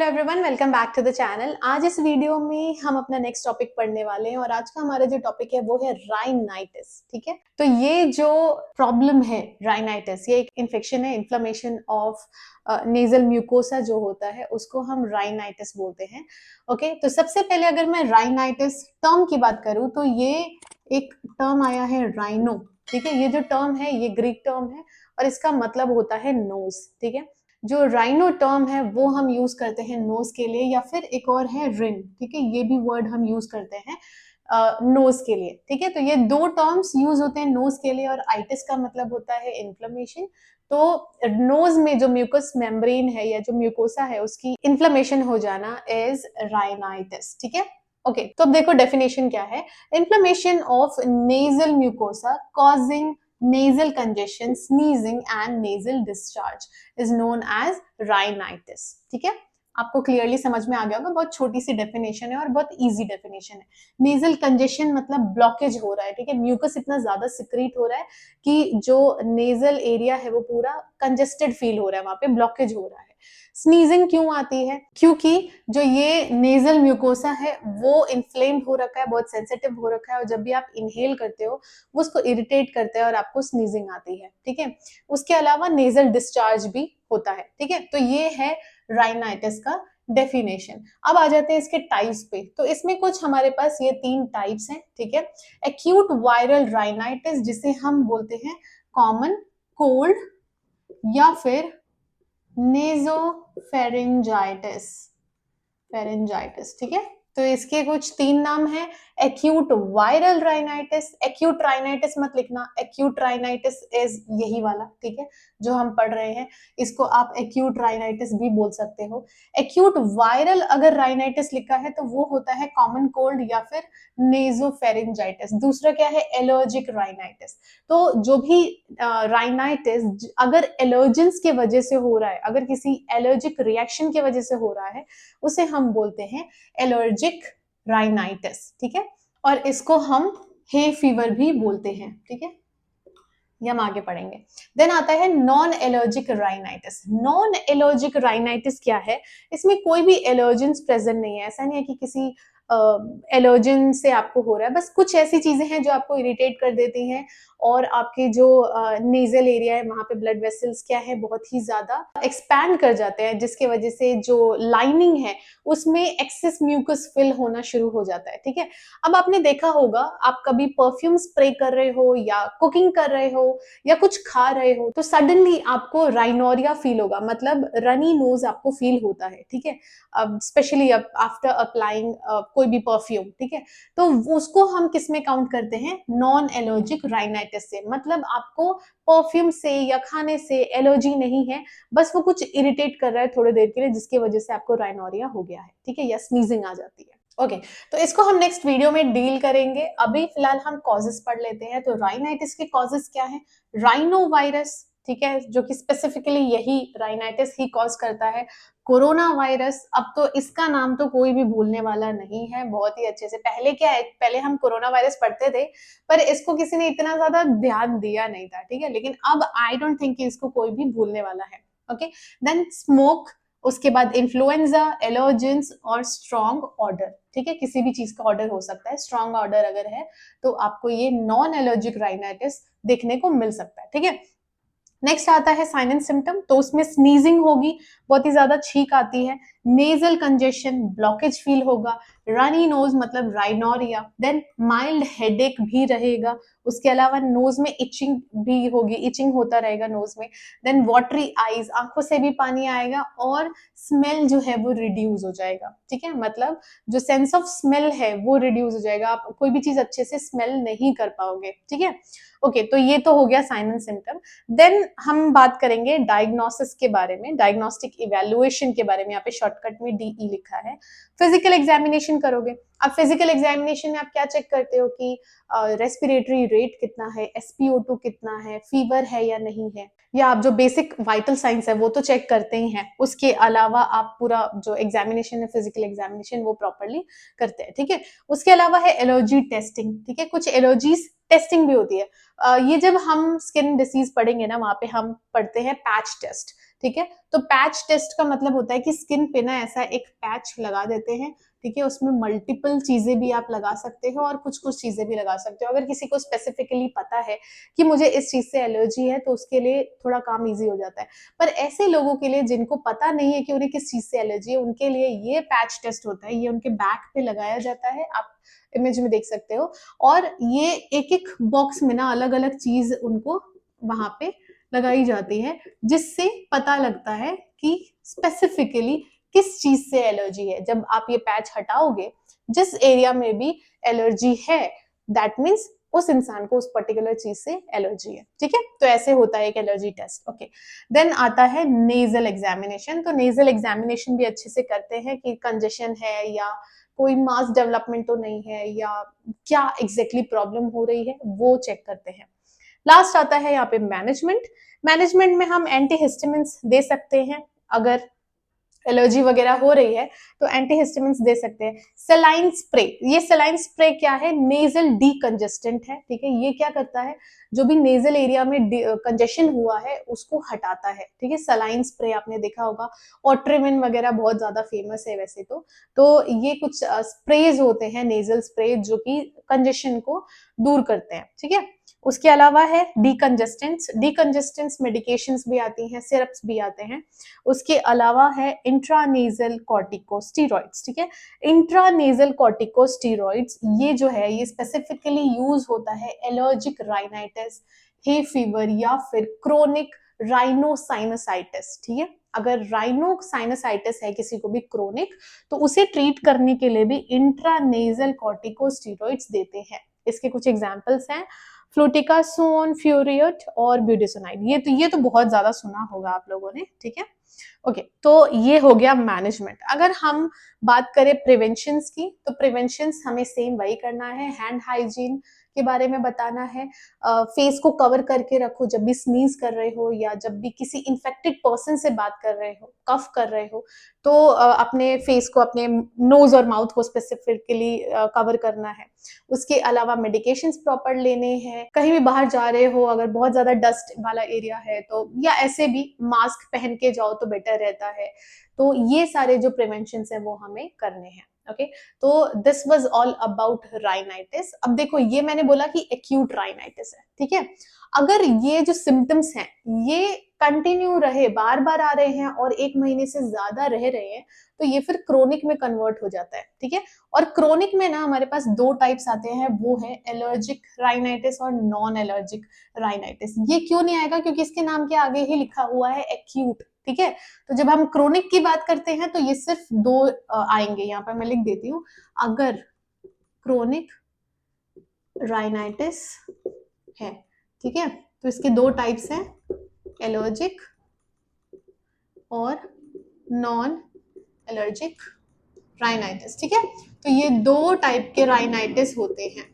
Hello everyone, welcome back to the channel. आज इस video में हम अपना नेक्स्ट टॉपिक पढ़ने वाले हैं और आज का हमारा जो टॉपिक है वो है राइनाइटिस। ठीक है, तो ये जो प्रॉब्लम है राइनाइटिस, ये एक इन्फेक्शन है, इन्फ्लेमेशन ऑफ नेजल म्यूकोसा जो होता है उसको हम राइनाइटिस बोलते हैं। ओके, तो सबसे पहले अगर मैं राइनाइटिस टर्म की बात करूं तो ये एक टर्म आया है राइनो। ठीक है, ये जो टर्म है ये ग्रीक टर्म है और इसका मतलब होता है नोज। ठीक है, जो राइनो टर्म है वो हम यूज करते हैं नोज के लिए, या फिर एक और है रिन। ठीक है, ये भी वर्ड हम यूज करते हैं नोज के लिए। ठीक है, तो ये दो टर्म्स यूज होते हैं नोज के लिए और आइटिस का मतलब होता है इन्फ्लेमेशन। तो नोज में जो म्यूकस मेम्ब्रेन है या जो म्यूकोसा है उसकी इन्फ्लेमेशन हो जाना इज राइनाइटिस। ठीक है, ओके, तो अब देखो डेफिनेशन क्या है। Inflammation of nasal mucosa causing nasal congestion, sneezing and nasal discharge is known as rhinitis। ठीक है, आपको क्लियरली समझ में आ गया होगा। बहुत छोटी सी डेफिनेशन है और बहुत इजी डेफिनेशन है। नेजल कंजेशन मतलब ब्लॉकेज हो रहा है। ठीक है, म्यूकस इतना ज्यादा सिक्रीट हो रहा है कि जो नेजल एरिया है वो पूरा कंजेस्टेड फील हो रहा है, वहां पे ब्लॉकेज हो रहा है। स्नीजिंग क्यों आती है? क्योंकि जो ये नेजल म्यूकोसा है वो इन्फ्लेम्ड हो रखा है, बहुत सेंसिटिव हो रखा है और जब भी आप इनहेल करते हो वो उसको इरिटेट करता है और आपको स्नीजिंग आती है। ठीक है, उसके अलावा नेजल डिस्चार्ज भी होता है। ठीक है, तो ये है राइनाइटिस का डेफिनेशन। अब आ जाते हैं इसके टाइप्स पे। तो इसमें कुछ हमारे पास ये तीन टाइप्स हैं। ठीक है, एक्यूट वायरल राइनाइटिस जिसे हम बोलते हैं कॉमन कोल्ड, या फिर नेजोफेरिंजाइटिस, फेरिंजाइटिस। ठीक है, तो इसके कुछ तीन नाम हैं। Acute viral rhinitis, acute rhinitis मत लिखना, एक्यूट राइनाइटिस इज यही वाला। ठीक है, जो हम पढ़ रहे हैं इसको आप एक्यूट राइनाइटिस भी बोल सकते हो। एक्यूट वायरल अगर राइनाइटिस लिखा है तो वो होता है कॉमन कोल्ड या फिर नेजोफेरिंजाइटिस। दूसरा क्या है? Allergic rhinitis. तो जो भी राइनाइटिस अगर एलर्जेंस की वजह से हो रहा है, अगर किसी एलर्जिक रिएक्शन की वजह से हो रहा है, उसे हम बोलते हैं एलर्जिक राइनाइटिस। ठीक है, और इसको हम हे फीवर भी बोलते हैं। ठीक है, ये हम आगे पढ़ेंगे। देन आता है non allergic rhinitis. Non allergic rhinitis क्या है? इसमें कोई भी एलर्जेंस प्रेजेंट नहीं है। ऐसा नहीं है कि किसी एलर्जन से आपको हो रहा है, बस कुछ ऐसी चीजें हैं जो आपको इरिटेट कर देती हैं और आपके जो नेजल एरिया है वहां पे ब्लड वेसल्स क्या है, बहुत ही ज्यादा एक्सपैंड कर जाते हैं, जिसकी वजह से जो लाइनिंग है उसमें एक्सेस म्यूकस फिल होना शुरू हो जाता है। ठीक है, अब आपने देखा होगा, आप कभी परफ्यूम स्प्रे कर रहे हो या कुकिंग कर रहे हो या कुछ खा रहे हो तो सडनली आपको राइनोरिया फील होगा, मतलब रनी नोज आपको फील होता है। ठीक है, अब स्पेशली आफ्टर अप्लाइंग कोई भी परफ्यूम। ठीक है, तो उसको हम किस में काउंट करते हैं? नॉन एलर्जिक राइनाइटिस से। मतलब आपको परफ्यूम से या खाने से एलर्जी नहीं है, बस वो कुछ इरिटेट कर रहा है थोड़ी देर के लिए जिसकी वजह से आपको राइनोरिया हो गया है। ठीक है, या स्नीजिंग आ जाती है। ओके, तो इसको हम नेक्स्ट वीडियो में डील करेंगे। अभी फिलहाल हम कॉजेस पढ़ लेते हैं। तो राइनाइटिस के कॉजेस क्या है? राइनो वायरस, ठीक है, जो कि स्पेसिफिकली यही राइनाइटिस ही कॉज करता है। कोरोना वायरस, अब तो इसका नाम तो कोई भी भूलने वाला नहीं है, बहुत ही अच्छे से। पहले क्या है, पहले हम कोरोना वायरस पढ़ते थे पर इसको किसी ने इतना ज्यादा ध्यान दिया नहीं था। ठीक है, लेकिन अब आई डोंट थिंक कि इसको कोई भी भूलने वाला है। ओके, देन स्मोक, उसके बाद इन्फ्लुएंजा, एलर्जेंस और स्ट्रॉन्ग ऑर्डर। ठीक है, किसी भी चीज का ऑर्डर हो सकता है। स्ट्रॉन्ग ऑर्डर अगर है तो आपको ये नॉन एलर्जिक राइनाइटिस देखने को मिल सकता है। ठीक है, नेक्स्ट आता है साइन एंड सिम्टम। तो उसमें स्नीजिंग होगी, बहुत ही ज्यादा छींक आती है, नेजल कंजेशन, ब्लॉकेज फील होगा, रनी नोज मतलब राइनोरिया, देन माइल्ड हेडेक भी रहेगा। उसके अलावा नोज में इचिंग भी होगी, इचिंग होता रहेगा नोज में। देन वाटरी आईज, आंखों से भी पानी आएगा और स्मेल जो है वो रिड्यूस हो जाएगा। ठीक है, मतलब जो सेंस ऑफ स्मेल है वो रिड्यूस हो जाएगा, आप कोई भी चीज अच्छे से स्मेल नहीं कर पाओगे। ठीक है, ओके, तो ये तो हो गया साइन एंड सिम्टम। देन हम बात करेंगे डायग्नोसिस के बारे में, डायग्नोस्टिक इवैल्यूएशन के बारे में। यहाँ पे शॉर्टकट में डीई लिखा है। फिजिकल एग्जामिनेशन करोगे। अब फिजिकल एग्जामिनेशन में आप क्या चेक करते हो कि रेस्पिरेटरी रेट कितना है, SpO2 कितना है, फीवर है या नहीं है, या आप जो बेसिक वाइटल साइंस है वो तो चेक करते ही हैं। उसके अलावा आप पूरा जो एग्जामिनेशन है, फिजिकल एग्जामिनेशन, वो प्रॉपरली करते हैं। ठीक है, उसके अलावा है एलर्जी टेस्टिंग। ठीक है, कुछ एलर्जीज टेस्टिंग भी होती है। ये जब हम स्किन डिसीज पढ़ेंगे ना, वहां पे हम पढ़ते हैं पैच टेस्ट। ठीक है। तो पैच टेस्ट का मतलब होता है कि स्किन पे ना ऐसा एक पैच लगा देते हैं, ठीक है, उसमें मल्टीपल चीजें भी आप लगा सकते हो और कुछ कुछ चीजें भी लगा सकते हो। अगर किसी को स्पेसिफिकली पता है कि मुझे इस चीज से एलर्जी है तो उसके लिए थोड़ा काम इजी हो जाता है। पर ऐसे लोगों के लिए जिनको पता नहीं है कि उन्हें किस चीज से एलर्जी है, उनके लिए ये पैच टेस्ट होता है, ये उनके बैक पे लगाया जाता है, आप इमेज में देख सकते हो। और ये एक एक बॉक्स में ना अलग अलग चीज उनको वहां पे लगाई जाती है, जिससे पता लगता है कि स्पेसिफिकली किस चीज से एलर्जी है। जब आप ये पैच हटाओगे, जिस एरिया में भी एलर्जी है, दैट मीन्स उस इंसान को उस पर्टिकुलर चीज से एलर्जी है, ठीक है। तो ऐसे होता है एक एलर्जी टेस्ट। ओके, देन आता है नेजल एग्जामिनेशन। तो नेजल एग्जामिनेशन भी अच्छे से करते हैं कि कंजेशन है या कोई मास डेवलपमेंट तो नहीं है या क्या एग्जैक्टली प्रॉब्लम हो रही है, वो चेक करते हैं। लास्ट आता है यहाँ पे मैनेजमेंट। मैनेजमेंट में हम एंटीहिस्टामिन्स दे सकते हैं, अगर एलर्जी वगैरह हो रही है तो एंटीहिस्टामिन्स दे सकते हैं। सेलाइन स्प्रे, ये सेलाइन स्प्रे क्या है, नेजल डीकंजेस्टेंट है, ठीक है। ये क्या करता है, जो भी नेजल एरिया में कंजेशन हुआ है उसको हटाता है, ठीक है। सेलाइन स्प्रे आपने देखा होगा, ऑट्रिविन वगैरह बहुत ज्यादा फेमस है वैसे तो ये कुछ स्प्रेज होते हैं, नेजल स्प्रे, जो कि कंजेशन को दूर करते हैं, ठीक है। उसके अलावा है डीकंजेस्टेंट्स। डीकंजेस्टेंट्स मेडिकेशंस भी आती हैं, सिरप्स भी आते हैं। उसके अलावा है इंट्रानेजल कॉर्टिकोस्टेरॉइड्स, ठीक है। इंट्रानेजल कॉर्टिकोस्टेरॉइड्स ये जो है ये स्पेसिफिकली यूज होता है एलर्जिक राइनाइटिस, हे फीवर या फिर क्रोनिक राइनोसाइनसाइटिस, ठीक है। अगर राइनोसाइनसाइटिस है किसी को भी क्रोनिक, तो उसे ट्रीट करने के लिए भी इंट्रानेजल कॉर्टिकोस्टेरॉइड्स देते हैं। इसके कुछ एग्जांपल्स हैं, फ्लूटिकासोन, फ्यूरियट और ब्यूडिसोनाइड। ये तो बहुत ज्यादा सुना होगा आप लोगों ने, ठीक है। ओके, तो ये हो गया मैनेजमेंट। अगर हम बात करें प्रिवेंशन की, तो प्रिवेंशन हमें सेम वही करना है, हैंड हाइजीन के बारे में बताना है, फेस को कवर करके रखो जब भी स्नीज कर रहे हो या जब भी किसी इन्फेक्टेड पर्सन से बात कर रहे हो, कफ कर रहे हो, तो अपने फेस को, अपने नोज और माउथ को स्पेसिफिकली कवर करना है। उसके अलावा मेडिकेशंस प्रॉपर लेने हैं, कहीं भी बाहर जा रहे हो अगर बहुत ज्यादा डस्ट वाला एरिया है तो, या ऐसे भी मास्क पहन के जाओ तो बेटर रहता है। तो ये सारे जो प्रिवेंशन है वो हमें करने हैं। ओके, तो this was all about rhinitis. अब देखो, ये मैंने बोला कि एक्यूट राइनाइटिस है, ठीक है। अगर ये जो सिम्टम्स हैं ये कंटिन्यू रहे, बार बार आ रहे हैं और 1 महीने से ज्यादा रह रहे हैं, तो ये फिर क्रोनिक में कन्वर्ट हो जाता है, ठीक है। और क्रोनिक में ना हमारे पास 2 टाइप्स आते हैं, वो है एलर्जिक राइनाइटिस और नॉन एलर्जिक राइनाइटिस। ये क्यों नहीं आएगा, क्योंकि इसके नाम के आगे ही लिखा हुआ है एक्यूट, ठीक है। तो जब हम क्रोनिक की बात करते हैं तो ये सिर्फ 2 आएंगे, यहाँ पर मैं लिख देती हूँ। अगर क्रोनिक राइनाइटिस है, ठीक है, तो इसके 2 टाइप्स हैं, एलर्जिक और नॉन एलर्जिक राइनाइटिस, ठीक है। तो ये 2 टाइप के राइनाइटिस होते हैं।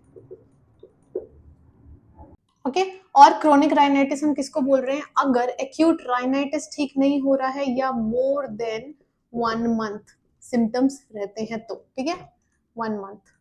ओके, और क्रोनिक राइनाइटिस हम किसको बोल रहे हैं, अगर एक्यूट राइनाइटिस ठीक नहीं हो रहा है या मोर देन 1 मंथ सिम्टम्स रहते हैं तो, ठीक है, 1 मंथ,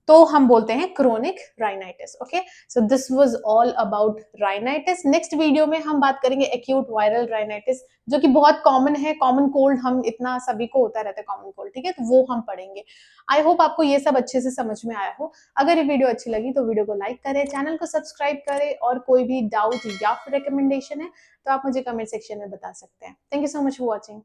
तो हम बोलते हैं chronic rhinitis. Okay, so this was all about rhinitis. Next video में हम बात करेंगे एक्यूट वायरल राइनाइटिस, जो कि बहुत कॉमन है, कॉमन कोल्ड, हम इतना सभी को होता रहता है कॉमन कोल्ड, ठीक है, तो वो हम पढ़ेंगे। आई होप आपको ये सब अच्छे से समझ में आया हो। अगर ये वीडियो अच्छी लगी तो वीडियो को लाइक करें, चैनल को सब्सक्राइब करें, और कोई भी डाउट या फिर रिकमेंडेशन है तो आप मुझे कमेंट सेक्शन में बता सकते हैं। Thank you so much for watching.